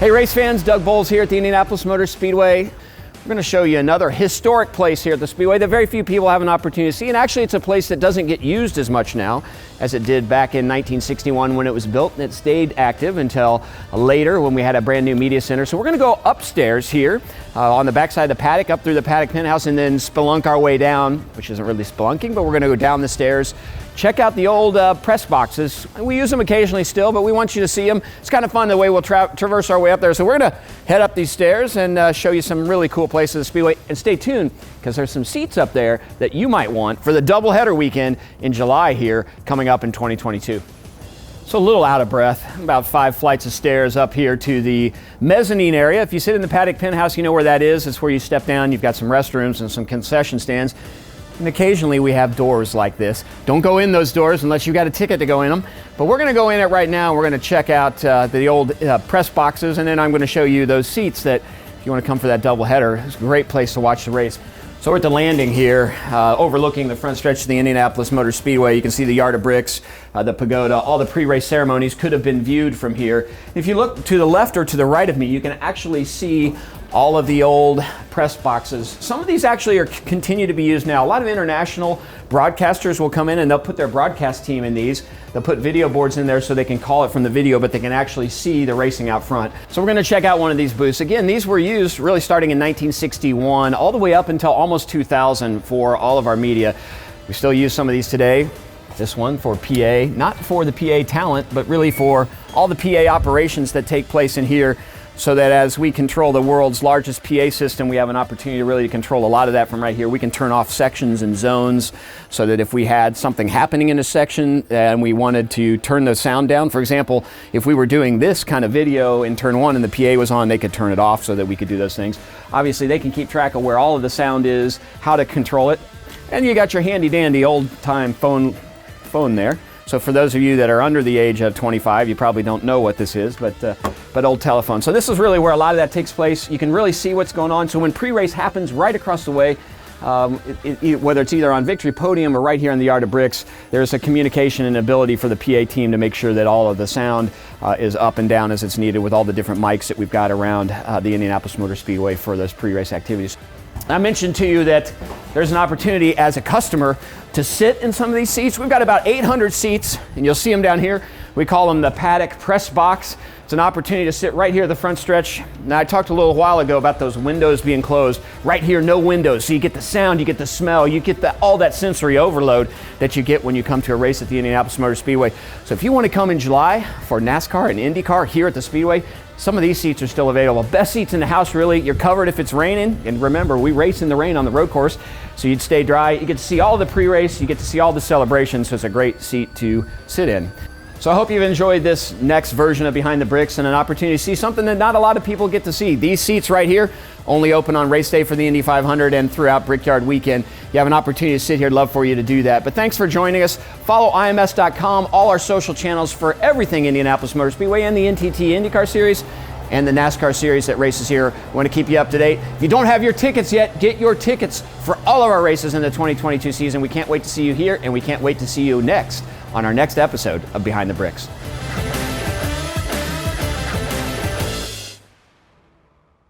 Hey race fans, Doug Bowles here at the Indianapolis Motor Speedway. We're going to show you another historic place here at the Speedway that very few people have an opportunity to see, and actually it's a place that doesn't get used as much now as it did back in 1961 when it was built, and it stayed active until later when we had a brand new media center. So we're going to go upstairs here on the backside of the paddock, up through the Paddock Penthouse, and then spelunk our way down, which isn't really spelunking, but we're going to go down the stairs. Check out the old press boxes. We use them occasionally still, but we want you to see them. It's kind of fun the way we'll traverse our way up there. So we're going to head up these stairs and show you some really cool places at the Speedway. And stay tuned, because there's some seats up there that you might want for the doubleheader weekend in July here coming up in 2022. So a little out of breath, about 5 flights of stairs up here to the mezzanine area. If you sit in the Paddock Penthouse, you know where that is. It's where you step down. You've got some restrooms and some concession stands. And occasionally we have doors like this. Don't go in those doors unless you got a ticket to go in them. But we're going to go in it right now. We're going to check out the old press boxes, and then I'm going to show you those seats that if you want to come for that doubleheader, it's a great place to watch the race. So we're at the landing here, overlooking the front stretch of the Indianapolis Motor Speedway. You can see the yard of bricks, the pagoda, all the pre-race ceremonies could have been viewed from here. If you look to the left or to the right of me, you can actually see all of the old press boxes. Some of these actually continue to be used now. A lot of international broadcasters will come in and they'll put their broadcast team in these. They'll put video boards in there so they can call it from the video, but they can actually see the racing out front. So we're going to check out one of these booths. Again, these were used really starting in 1961 all the way up until almost 2000 for all of our media. We still use some of these today. This one for PA, not for the PA talent, but really for all the PA operations that take place in here, so that as we control the world's largest PA system, we have an opportunity to really control a lot of that from right here. We can turn off sections and zones so that if we had something happening in a section and we wanted to turn the sound down, for example, if we were doing this kind of video in turn 1 and the PA was on, they could turn it off so that we could do those things. Obviously, they can keep track of where all of the sound is, how to control it, and you got your handy dandy old time phone there. So for those of you that are under the age of 25, you probably don't know what this is, but old telephone. So this is really where a lot of that takes place. You can really see what's going on. So when pre-race happens right across the way, whether it's either on Victory Podium or right here in the Yard of Bricks, there's a communication and ability for the PA team to make sure that all of the sound is up and down as it's needed with all the different mics that we've got around the Indianapolis Motor Speedway for those pre-race activities. I mentioned to you that there's an opportunity as a customer to sit in some of these seats. We've got about 800 seats, and you'll see them down here. We call them the Paddock Press Box. It's an opportunity to sit right here at the front stretch. Now, I talked a little while ago about those windows being closed. Right here, no windows, so you get the sound, you get the smell, you get all that sensory overload that you get when you come to a race at the Indianapolis Motor Speedway. So if you want to come in July for NASCAR and IndyCar here at the Speedway, some of these seats are still available. Best seats in the house, really. You're covered if it's raining. And remember, we race in the rain on the road course, so you'd stay dry. You get to see all the pre-race. You get to see all the celebrations, so it's a great seat to sit in. So I hope you've enjoyed this next version of Behind the Bricks and an opportunity to see something that not a lot of people get to see. These seats right here only open on race day for the Indy 500 and throughout Brickyard weekend. You have an opportunity to sit here. I'd love for you to do that. But thanks for joining us. Follow IMS.com, all our social channels for everything Indianapolis Motor Speedway and the NTT IndyCar Series and the NASCAR Series that races here. We want to keep you up to date. If you don't have your tickets yet, get your tickets for all of our races in the 2022 season. We can't wait to see you here, and we can't wait to see you next on our next episode of Behind the Bricks.